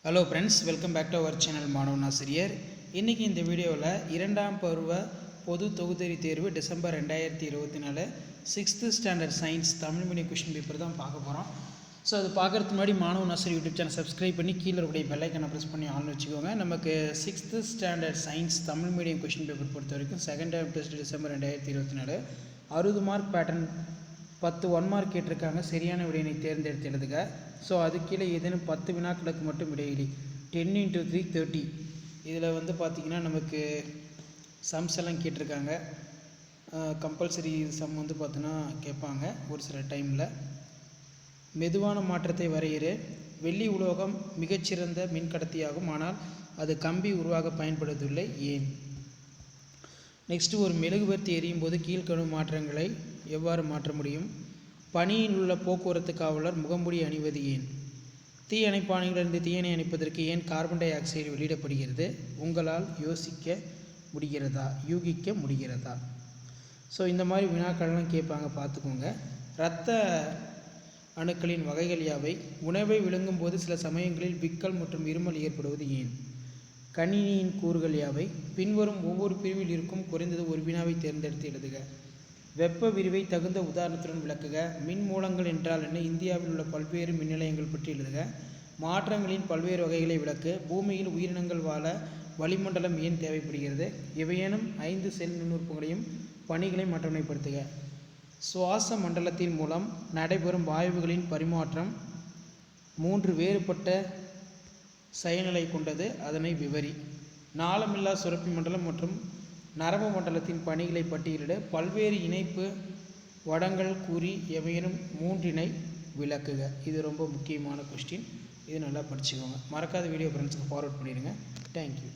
Hello friends, welcome back to our channel மாணவன் ஆசிரியர். இன்றைக்கி இந்த வீடியோவில் 2ஆம் பருவ பொது தொகுதிரி தேர்வு December 2024 6th standard science Tamil medium question paper தான் பார்க்க போகிறோம். ஸோ அது பார்க்குறதுக்கு முன்னாடி மாணவன் ஆசிரியர் யூடியூப் சேனல் சப்ஸ்கிரைப் பண்ணி கீழே இருக்கக்கூடிய பெல்லைக்கனை ப்ரெஸ் பண்ணி ஆன் வச்சுக்கோங்க. நமக்கு 6th standard science Tamil medium question paper பொறுத்த வரைக்கும் second term test December 2024 60 mark pattern 10 1 mark கேட்டிருக்காங்க. சரியான விடையினை தேர்ந்தெடுத்து எழுதுக. ஸோ அது கீழே ஏதேனும் 10 வினாக்களுக்கு மட்டும் விடையிலி 10 × 3 30. இதில் பார்த்திங்கன்னா நமக்கு சம்ஸ் எல்லாம் கேட்டிருக்காங்க. கம்பல்சரி சம் பார்த்தோன்னா கேட்பாங்க ஒரு சில டைமில். மெதுவான மாற்றத்தை வரையிறு. வெள்ளி உலோகம் மிகச்சிறந்த மின்கடத்தியாகும், ஆனால் அது கம்பி உருவாக பயன்படுவதில்லை, ஏன்? நெக்ஸ்ட்டு, ஒரு மெழுகுவர்த்தி எரியும் போது கீழ்கணும் மாற்றங்களை எவ்வாறு மாற்ற முடியும்? பணியில் உள்ள போக்குவரத்து காவலர் முகமூடி அணிவது ஏன்? தீ அணைப்பானைகளிலிருந்து தீயணை அணைப்பதற்கு ஏன் கார்பன் டை ஆக்சைடு வெளியிடப்படுகிறது? உங்களால் யூகிக்க முடிகிறதா? ஸோ இந்த மாதிரி வினாக்கள்லாம் கேட்பாங்க, பார்த்துக்கோங்க. இரத்த அணுக்களின் வகைகள் யாவை? உணவை விழுங்கும் போது சில சமயங்களில் விக்கல் மற்றும் இருமல் ஏற்படுவது ஏன்? கணினியின் கூறுகள் யாவை? பின்வரும் ஒவ்வொரு பிரிவில் இருக்கும் குறைந்தது ஒரு வினாவை தேர்ந்தெடுத்து எழுதுக. வெப்ப விரிவை தகுந்த உதாரணத்துடன் விளக்குக. மின் மூலங்கள் என்றால் என்ன? இந்தியாவில் உள்ள பல்வேறு மின் நிலையங்கள் பற்றி எழுதுக. மாற்றங்களின் பல்வேறு வகைகளை விளக்கு. பூமியில் உயிரினங்கள் வாழ வளிமண்டலம் ஏன் தேவைப்படுகிறது? எவையேனும் 5 செல் நுண்ணுறுப்புகளையும் பணிகளையும் அட்டவணைப்படுத்துக. சுவாச மண்டலத்தின் மூலம் நடைபெறும் வாயுகளின் பரிமாற்றம் 3 வேறுபட்ட செயல்நிலை கொண்டது, அதனை விவரி. நாளமில்லா சுரப்பி மண்டலம் மற்றும் நரம்பு மண்டலத்தின் பணிகளை பட்டியலிட. பல்வேறு இணைப்பு வடங்கள் கூறி எவையேனும் 3 விளக்குக. இது ரொம்ப முக்கியமான கொஸ்டின். இது நல்லா படிச்சுக்கோங்க. மறக்காத வீடியோ ஃப்ரெண்ட்ஸுக்கு ஃபார்வர்ட் பண்ணிடுங்க. தேங்க்யூ.